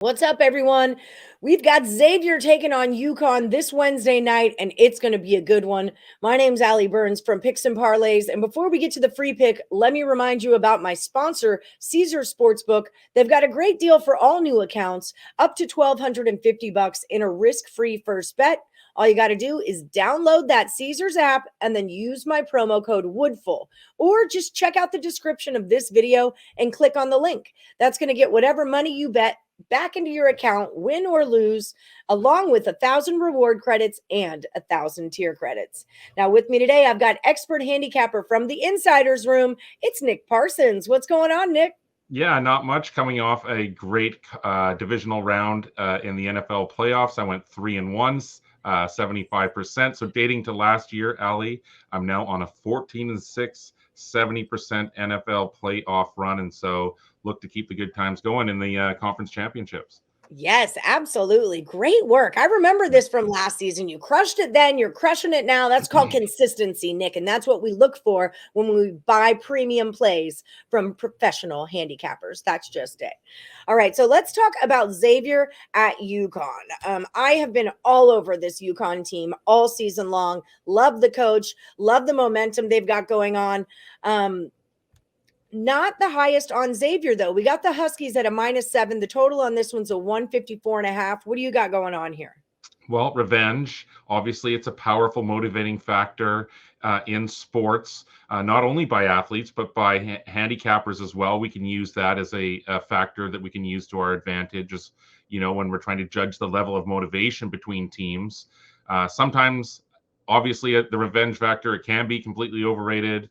What's up, everyone? We've got Xavier taking on Uconn this Wednesday night, and it's going to be a good one. My name's Allie Burns from Picks Parlays, and before we get to the free pick, let me remind you about my sponsor, Caesar Sportsbook. They've got a great deal for all new accounts, up to $1,250 in a risk-free first bet. All you got to do is download that Caesars app and then use my promo code Woodful, or just check out the description of this video and click on the link. That's going to get whatever money you bet back into your account, win or lose, along with 1,000 reward credits and 1,000 tier credits. Now, with me today, I've got expert handicapper from the Insiders Room. It's Nick Parsons. What's going on, Nick? Yeah, not much. Coming off a great divisional round in the NFL playoffs. I went 3-1, 75%. So dating to last year, Allie, I'm now on a 14-6, 70% NFL playoff run. And so look to keep the good times going in the conference championships. Yes, absolutely. Great work. I remember this from last season. You crushed it then. You're crushing it now. That's called consistency, Nick. And that's what we look for when we buy premium plays from professional handicappers. That's just it. All right. So let's talk about Xavier at Uconn. I have been all over this Uconn team all season long. Love the coach. Love the momentum they've got going on. Not the highest on Xavier, though. We got the Huskies at a -7. The total on this one's a 154.5. What do you got going on here? Well, revenge. Obviously, it's a powerful motivating factor in sports, not only by athletes, but by handicappers as well. We can use that as a factor that we can use to our advantage, as, when we're trying to judge the level of motivation between teams. Sometimes, obviously, the revenge factor, it can be completely overrated.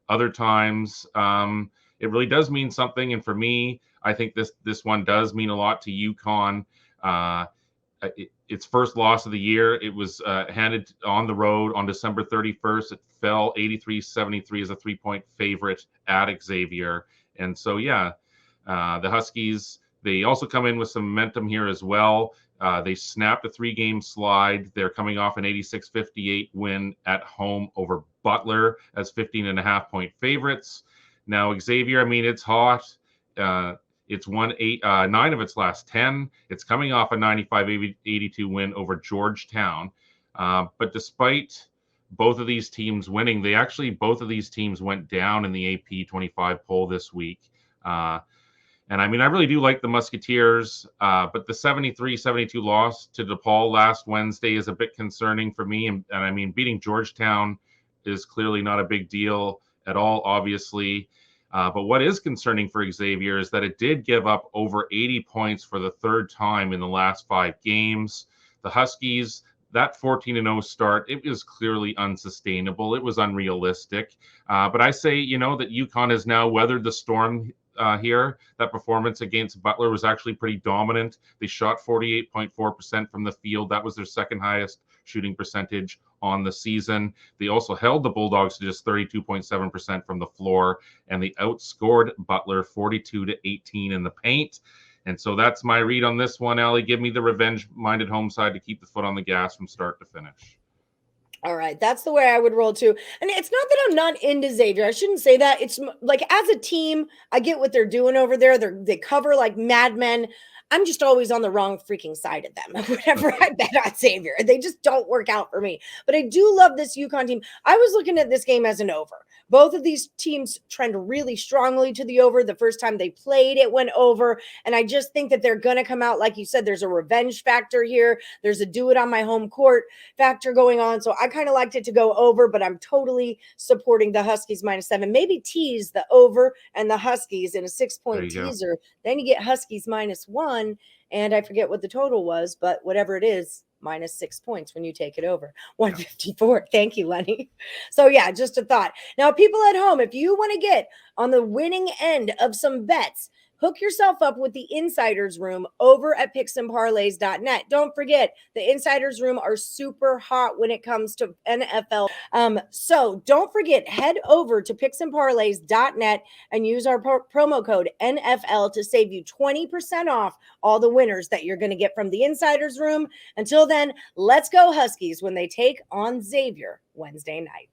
Other times, it really does mean something. And for me, I think this one does mean a lot to Uconn. Its first loss of the year, it was handed on the road on December 31st. It fell 83-73 as a 3-point favorite at Xavier. And so, the Huskies, they also come in with some momentum here as well. They snapped a 3-game slide. They're coming off an 86-58 win at home over Butler as 15.5-point favorites. Now, Xavier, it's hot. It's won 9 of its last 10. It's coming off a 95-82 win over Georgetown. But despite both of these teams winning, both of these teams went down in the AP 25 poll this week. And I really do like the Musketeers, but the 73-72 loss to DePaul last Wednesday is a bit concerning for me. And beating Georgetown is clearly not a big deal at all, obviously. But what is concerning for Xavier is that it did give up over 80 points for the third time in the last 5 games. The Huskies, that 14-0 start, it was clearly unsustainable. It was unrealistic. But I say, that Uconn has now weathered the storm here. That performance against Butler was actually pretty dominant. They shot 48.4% from the field. That was their second highest shooting percentage on the season. They also held the Bulldogs to just 32.7% from the floor, and they outscored Butler 42-18 in the paint. And so that's my read on this one, Allie. Give me the revenge-minded home side to keep the foot on the gas from start to finish. All right. That's the way I would roll too. And it's not that I'm not into Xavier. I shouldn't say that. It's like, as a team, I get what they're doing over there. They cover like madmen. I'm just always on the wrong freaking side of them whenever I bet on Xavier. They just don't work out for me. But I do love this Uconn team. I was looking at this game as an over. Both of these teams trend really strongly to the over. The first time they played, it went over. And I just think that they're going to come out, like you said, there's a revenge factor here. There's a do it on my home court factor going on. So I kind of liked it to go over, but I'm totally supporting the Huskies -7. Maybe tease the over and the Huskies in a 6-point teaser. Go. Then you get Huskies -1. And I forget what the total was, but whatever it is, -6 points when you take it over. 154. Thank you, Lenny. So yeah, just a thought. Now, people at home, if you want to get on the winning end of some bets, hook yourself up with the Insiders Room over at picksandparlays.net. Don't forget, the Insiders Room are super hot when it comes to NFL. So don't forget, head over to picksandparlays.net and use our promo code NFL to save you 20% off all the winners that you're going to get from the Insiders Room. Until then, let's go Huskies when they take on Xavier Wednesday night.